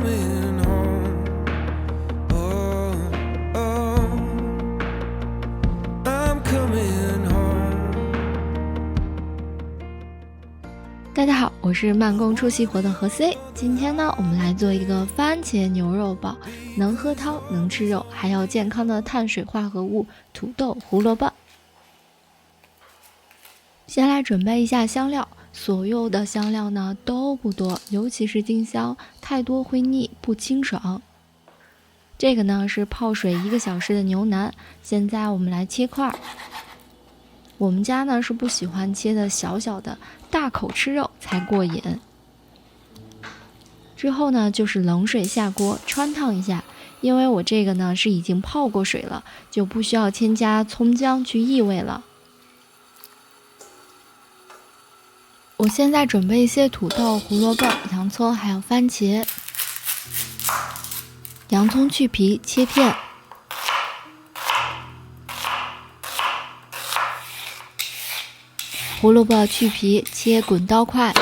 coming home. Oh, oh, I'm coming home. 大家好，我是慢工出细活的何 C。今天呢，我们来做一个番茄牛肉煲，能喝汤，能吃肉，还要健康的碳水化合物土豆、胡萝卜。先来准备一下香料，所有的香料呢都不多，尤其是丁香，太多会腻，不清爽。这个呢是泡水1个小时的牛腩，现在我们来切块。我们家呢是不喜欢切的小小的，大口吃肉才过瘾。之后呢就是冷水下锅穿烫一下，因为我这个呢是已经泡过水了，就不需要添加葱姜去异味了。我现在准备一些土豆、胡萝卜、洋葱还有番茄。洋葱去皮切片，胡萝卜去皮切滚刀块，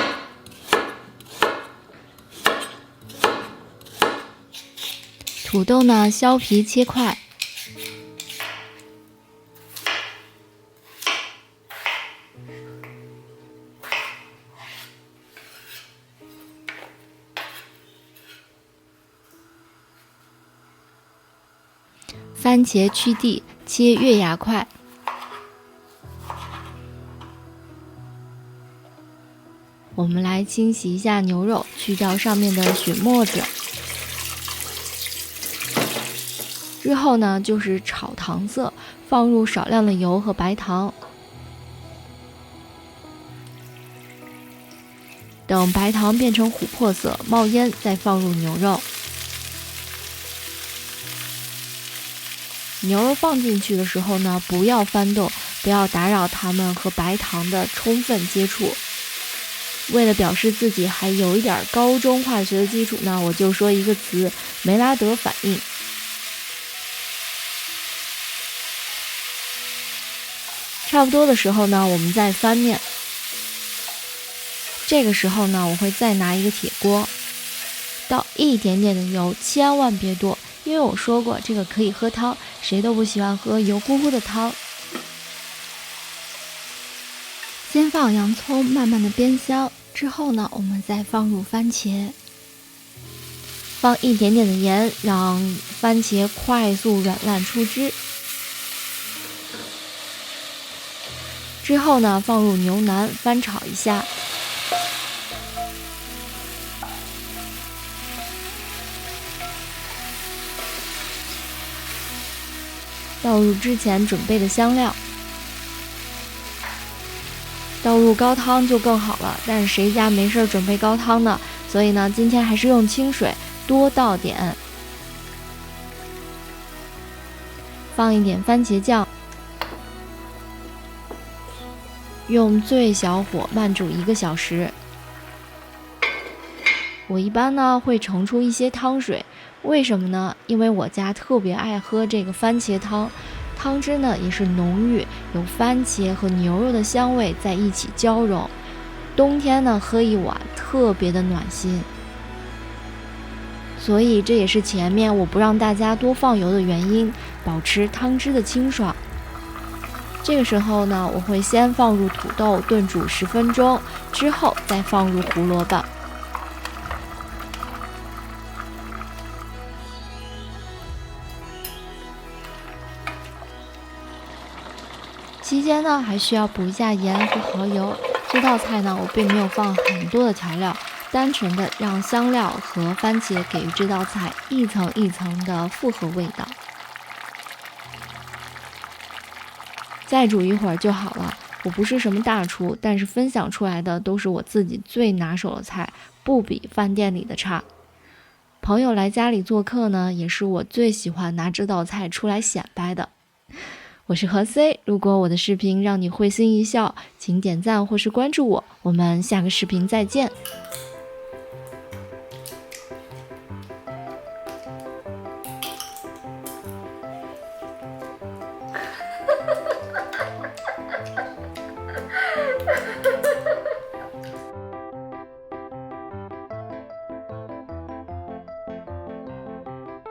土豆呢削皮切块，番茄去蒂切月牙块，我们来清洗一下牛肉，去掉上面的血沫子。之后呢就是炒糖色，放入少量的油和白糖，等白糖变成琥珀色冒烟，再放入牛肉。牛肉放进去的时候呢，不要翻动，不要打扰它们和白糖的充分接触。为了表示自己还有一点高中化学的基础呢，我就说一个词：梅拉德反应。差不多的时候呢，我们再翻面。这个时候呢，我会再拿一个铁锅，倒一点点的油，千万别多，因为我说过这个可以喝汤，谁都不喜欢喝油乎乎的汤。先放洋葱，慢慢的煸香，之后呢，我们再放入番茄，放一点点的盐，让番茄快速软烂出汁。之后呢，放入牛腩，翻炒一下。倒入之前准备的香料，倒入高汤就更好了，但是谁家没事准备高汤呢？所以呢，今天还是用清水，多倒点。放一点番茄酱，用最小火慢煮1个小时。我一般呢会盛出一些汤水，为什么呢？因为我家特别爱喝这个番茄汤，汤汁呢也是浓郁，有番茄和牛肉的香味在一起交融。冬天呢喝一碗特别的暖心，所以这也是前面我不让大家多放油的原因，保持汤汁的清爽。这个时候呢，我会先放入土豆炖煮10分钟，之后再放入胡萝卜。期间呢，还需要补一下盐和蚝油。这道菜呢，我并没有放很多的调料，单纯的让香料和番茄给予这道菜一层一层的复合味道。再煮一会儿就好了。我不是什么大厨，但是分享出来的都是我自己最拿手的菜，不比饭店里的差。朋友来家里做客呢，也是我最喜欢拿这道菜出来显摆的。我是何 C， 如果我的视频让你会心一笑，请点赞或是关注我，我们下个视频再见。